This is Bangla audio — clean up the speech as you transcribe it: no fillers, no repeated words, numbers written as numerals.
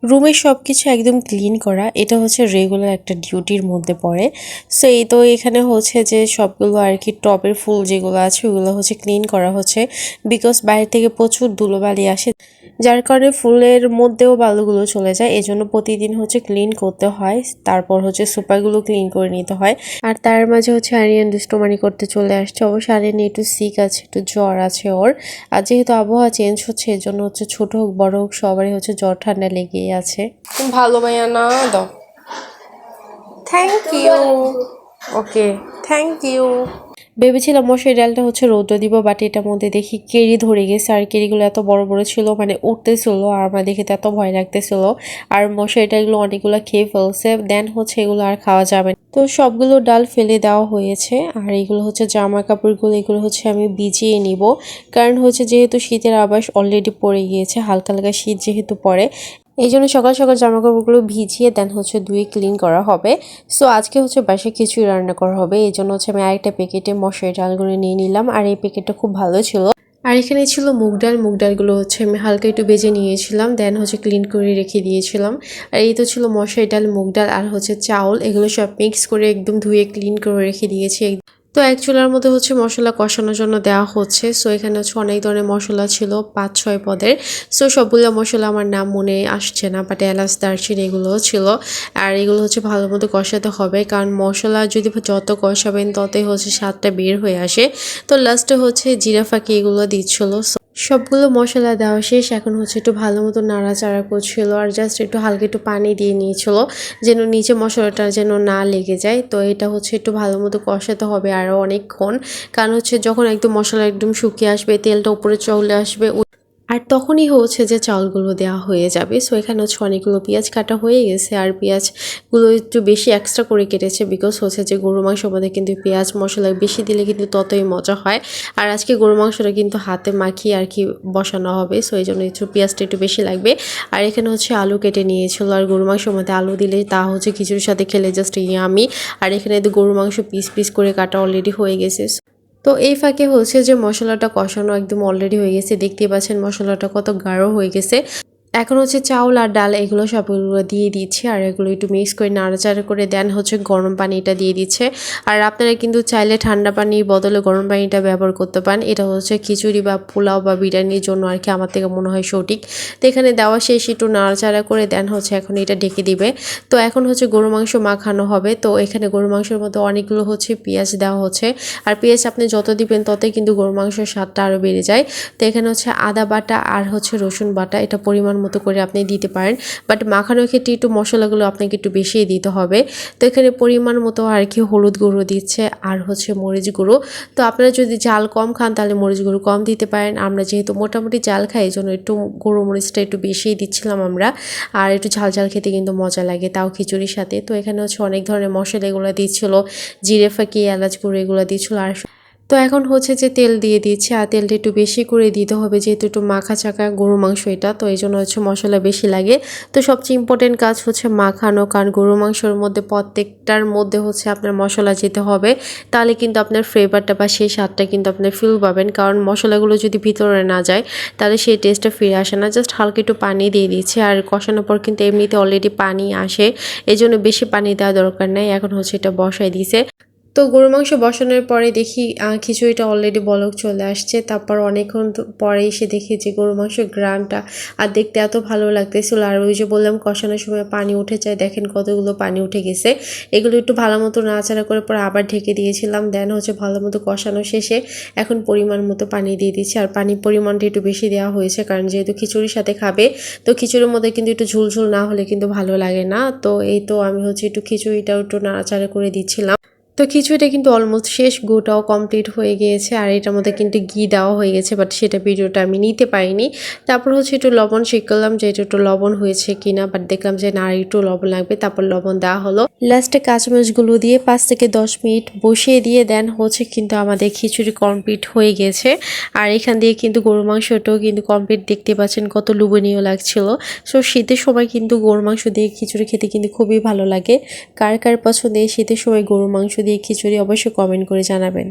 রুমের সবকিছু একদম ক্লিন করা এটা হচ্ছে রেগুলার একটা ডিউটির মধ্যে পড়ে। সো এই তো এখানে হচ্ছে যে সবগুলো আর কি টবের ফুল যেগুলো আছে ওগুলো হচ্ছে ক্লিন করা হচ্ছে, বিকজ বাইরে থেকে প্রচুর ধুলোবালি আসে, যার কারণে ফুলের মধ্যেও বালুগুলো চলে যায়। এজন্য প্রতিদিন হচ্ছে ক্লিন করতে হয়, তারপর হচ্ছে সুপারগুলো ক্লিন করে নিতে হয়। আর তার মাঝে হচ্ছে আরিয়ান দুষ্টুমানি করতে চলে আসছে। অবশ্য আরিয়ান একটু সিক আছে, একটু জ্বর আছে ওর। আর যেহেতু আবহাওয়া চেঞ্জ হচ্ছে এজন্য হচ্ছে ছোট হোক বড় হোক সবারই হচ্ছে জ্বর ঠান্ডা লেগেই আছে। ভালো ভাইয়া না দাও, thank you. Okay, thank you. ভেবেছিলাম মশারি ডালটা হচ্ছে রৌদ্র দিব, বাট এটার মধ্যে দেখি কেরি ধরে গেছে। আর কেরিগুলো এত বড় বড় ছিল, মানে উঠতেছিল আর আমার দেখে তো এত ভয় লাগতেছিল। আর মশারি ডালগুলো অনেকগুলো খেয়ে ফেলছে, দেন হচ্ছে এগুলো আর খাওয়া যাবে না। তো সবগুলো ডাল ফেলে দেওয়া হয়েছে। আর এগুলো হচ্ছে জামা কাপড়গুলো, এগুলো হচ্ছে আমি ভিজিয়ে নিব। কারণ হচ্ছে যেহেতু শীতের আভাস অলরেডি পড়ে গিয়েছে, হালকা হালকা শীত যেহেতু পড়ে, এই জন্য সকাল সকাল জামা কাপড়গুলো ভিজিয়ে দেন হচ্ছে ধুয়ে ক্লিন করা হবে। সো আজকে হচ্ছে বাসায় কিছুই রান্না করা হবে, এই জন্য হচ্ছে আমি আরেকটা প্যাকেটে মশারি ডালগুলো নিয়ে নিলাম। আর এই প্যাকেটটা খুব ভালো ছিল। আর এখানে ছিল মুগ ডাল, মুগ ডালগুলো হচ্ছে আমি হালকা একটু ভেজে নিয়েছিলাম, দেন হচ্ছে ক্লিন করে রেখে দিয়েছিলাম। আর এই তো ছিল মশারি ডাল, মুগ ডাল আর হচ্ছে চাউল, এগুলো সব মিক্স করে একদম ধুয়ে ক্লিন করে রেখে দিয়েছি। তো এক চুলার মধ্যে হচ্ছে মশলা কষানোর জন্য দেওয়া হচ্ছে। সো এখানে হচ্ছে অনেক ধরনের মশলা ছিল, 5-6 পদের। সো সবগুলো মশলা আমার নাম মনে আসছে না, বাট এলাচ দারচিনি এগুলোও ছিল। আর এগুলো হচ্ছে ভালো মতো কষাতে হবে, কারণ মশলা যদি যত কষাবেন ততই হচ্ছে স্বাদটা বের হয়ে আসে। তো লাস্টে হচ্ছে জিরা ফাঁকি এগুলো দিচ্ছিল। সবগুলো মশলা দেওয়া শেষ, এখন হচ্ছে একটু ভালো মতো নাড়াচাড়া করছিল আর জাস্ট একটু হালকা একটু পানি দিয়ে নিয়েছিল, যেন নিচে মশলাটা যেন না লেগে যায়। তো এটা হচ্ছে একটু ভালো মতো কষাতে হবে আরও অনেকক্ষণ, কারণ হচ্ছে যখন একদম মশলা একদম শুকিয়ে আসবে, তেলটা উপরে চলে আসবে, আর তখনই হচ্ছে যে চাউলগুলো দেওয়া হয়ে যাবে। সো এখানে হচ্ছে অনেকগুলো পেঁয়াজ কাটা হয়ে গেছে, আর পেঁয়াজগুলো একটু বেশি এক্সট্রা করে কেটেছে, বিকজ হচ্ছে যে গরু মাংসের মধ্যে কিন্তু পেঁয়াজ মশলা বেশি দিলে কিন্তু ততই মজা হয়। আর আজকে গরু মাংসটা কিন্তু হাতে মাখিয়ে আর কি বসানো হবে, সো এই জন্য একটু পেঁয়াজটা একটু বেশি লাগবে। আর এখানে হচ্ছে আলু কেটে নিয়েছিল, আর গরু মাংসের মধ্যে আলু দিলে তা হচ্ছে খিচুড়ির সাথে খেলে জাস্ট ইয়ামি। আর এখানে গরু মাংস পিস পিস করে কাটা অলরেডি হয়ে গেছে। তো এই ফাঁকে হচ্ছে যে মশলাটা কষানো একদম অলরেডি হয়ে গেছে, দেখতেই পাচ্ছেন মশলাটা কত গাঢ় হয়ে গেছে। এখন হচ্ছে চাউল আর ডাল এগুলো সবগুলো দিয়ে দিচ্ছি, আর এগুলো একটু মিক্স করে নাড়াচাড়া করে দেন হচ্ছে গরম পানিটা দিয়ে দিচ্ছে। আর আপনারা কিন্তু চাইলে ঠান্ডা পানির বদলে গরম পানিটা ব্যবহার করতে পারেন, এটা হচ্ছে খিচুড়ি বা পোলাও বা বিরিয়ানির জন্য আর কি আমার থেকে মনে হয় সঠিক। তো এখানে দেওয়া শেষ, একটু নাড়াচাড়া করে দেন হচ্ছে এখন এটা ঢেকে দিবে। তো এখন হচ্ছে গরু মাংস মাখানো হবে। তো এখানে গরু মাংসের মধ্যে অনেকগুলো হচ্ছে পেঁয়াজ দেওয়া হচ্ছে, আর পেঁয়াজ আপনি যত দিবেন ততই কিন্তু গরু মাংসের স্বাদটা আরও বেড়ে যায়। তো এখানে হচ্ছে আদা বাটা আর হচ্ছে রসুন বাটা, এটা পরিমাণ মতো করে আপনি দিতে পারেন, বাট মাখানোর ক্ষেত্রে একটু মশলাগুলো আপনাকে একটু বেশিই দিতে হবে। তো এখানে পরিমাণ মতো আর কি হলুদ গুঁড়ো দিচ্ছে আর হচ্ছে মরিচ গুঁড়ো। তো আপনারা যদি ঝাল কম খান তাহলে মরিচ গুঁড়ো কম দিতে পারেন, আমরা যেহেতু মোটামুটি ঝাল খাই এই জন্য একটু গুঁড়ো মরিচটা একটু বেশিই দিচ্ছিলাম আমরা। আর একটু ঝাল ঝাল খেতে কিন্তু মজা লাগে, তাও খিচুড়ির সাথে। তো এখানে হচ্ছে অনেক ধরনের মশলা এগুলো দিচ্ছিল, জিরে ফাঁকি এলাচ গুঁড়ো এগুলো দিচ্ছিল। আর তো এখন হচ্ছে যে তেল দিয়ে দিচ্ছি, আর তেলটা একটু বেশি করে দিতে হবে যেহেতু একটু মাখা চাকা গরু মাংস এটা, তো এই জন্য হচ্ছে মশলা বেশি লাগে। তো সবচেয়ে ইম্পর্টেন্ট কাজ হচ্ছে মাখানো, কারণ গরু মাংসের মধ্যে প্রত্যেকটার মধ্যে হচ্ছে আপনার মশলা যেতে হবে, তাহলে কিন্তু আপনার ফ্লেভারটা বা সেই স্বাদটা কিন্তু আপনার ফিল পাবেন। কারণ মশলাগুলো যদি ভিতরে না যায় তাহলে সেই টেস্টটা ফিরে আসে না। জাস্ট হালকা একটু পানি দিয়ে দিচ্ছি, আর কষানোর পর কিন্তু এমনিতে অলরেডি পানি আসে, এই জন্য বেশি পানি দেওয়া দরকার নেই। এখন হচ্ছে এটা বসাই দিছে। তো গরু মাংস বসানোর পরে দেখি খিচুড়িটা অলরেডি বলক চলে আসছে। তারপর অনেকক্ষণ পরে এসে দেখি যে গরু মাংসের গ্রানটা আর দেখতে এত ভালো লাগতেছিল। আর ওই যে বললাম কষানোর সময় পানি উঠে যায়, দেখেন কতগুলো পানি উঠে গেছে। এগুলো একটু ভালো মতো নাড়াচাড়া করে পরে আবার ঢেকে দিয়েছিলাম, দেন হচ্ছে ভালো মতো কষানো শেষে এখন পরিমাণ মতো পানি দিয়ে দিচ্ছি। আর পানির পরিমাণটা একটু বেশি দেওয়া হয়েছে, কারণ যেহেতু খিচুড়ির সাথে খাবে, তো খিচুড়ির মধ্যে কিন্তু একটু ঝুলঝুল না হলে কিন্তু ভালো লাগে না। তো এই তো আমি হচ্ছে একটু খিচুড়িটাও একটু নাড়াচাড়া করে দিচ্ছিলাম। তো খিচুড়িটা কিন্তু অলমোস্ট শেষ, গোটাও কমপ্লিট হয়ে গিয়েছে। আর এটার মধ্যে কিন্তু ঘি দেওয়া হয়ে গেছে, বাট সেটা ভিডিওটা আমি নিতে পারিনি। তারপর হচ্ছে একটু লবণ চেক করলাম যে এটা একটু লবণ হয়েছে কিনা, বাট দেখলাম যে না একটু লবণ লাগবে, তারপর লবণ দেওয়া হলো। লাস্টে কাঁচামরিচগুলো দিয়ে 5 থেকে 10 মিনিট বসিয়ে দিয়ে দেন হচ্ছে কিন্তু আমাদের খিচুড়ি কমপ্লিট হয়ে গেছে। আর এখান দিয়ে কিন্তু গরু মাংসটাও কিন্তু কমপ্লিট, দেখতে পাচ্ছেন কত লোভনীয় লাগছিল। সো শীতের সময় কিন্তু গরু মাংস দিয়ে খিচুড়ি খেতে কিন্তু খুবই ভালো লাগে। কার কার পছন্দ এই শীতের সময় গরু মাংস দিয়ে খিচুড়ি অবশ্যই কমেন্ট করে জানাবেন।